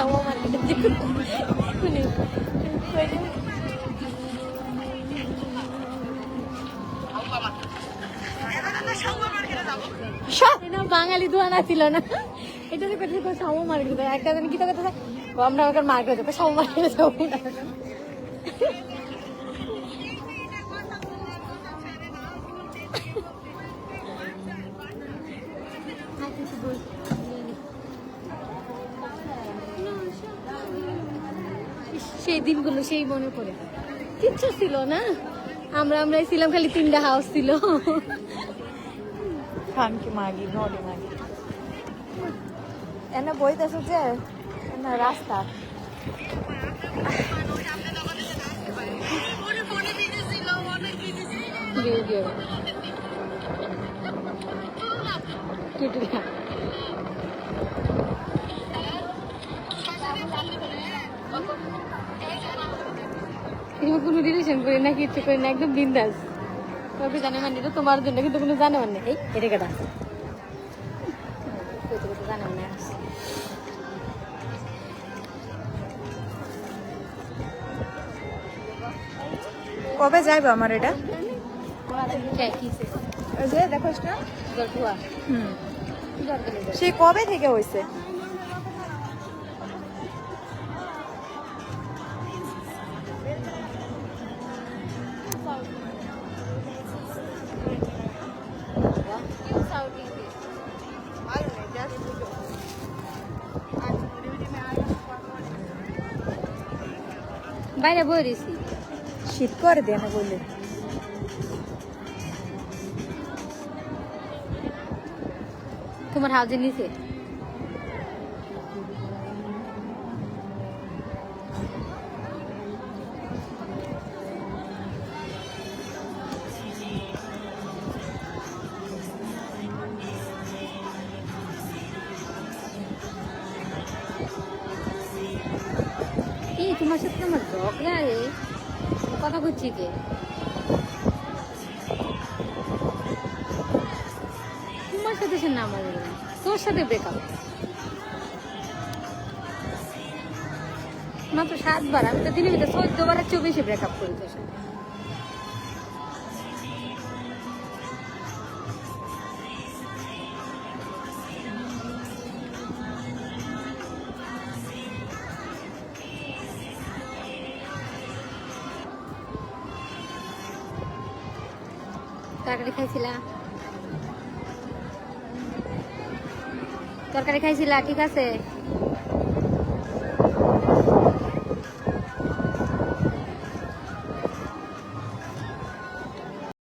শাওয়া মার্কেটে বাঙালি দোয়ানা ছিল না এটা কোথায় শাওয়া মার্কেটে একটা জানি কি কথা আমরা ওখানে মার্কেটে যাবো শাওয়া মার্কেটে যাবো সেই দিনগুলো সেই মনে পড়ে কিচ্ছু ছিল না আমরাই ছিলাম খালি 3টা হাউস ছিল খানকি মাগি নডি মাগি এনে বইতেছে যে না রাস্তা কোনো রিলেশন করি না কিছু করি না একদম বিন্দাস তবে জানে মানে এটা তোমার জন্য কিন্তু কোনো জানে মানে এই এটা কেটা জানে মানে কবে যাইবো আমার এটা ওই যে দেখো সে কবে থেকে হয়েছে বাইরে বই রয়েছি শীত করে দেয় না বললে তোমার হাউজের নিচে তোমার সাথে আমার ঝগড়া রে কথা বলছি কে তোমার সাথে সে নাম তোর সাথে ব্রেকআপ মাত্র 7 বার আমি তো দিনের ভিতরে 14 বারের চেয়েও বেশি ব্রেকআপ করি তোর সাথে তরকারি খাইছিলা ঠিক আছে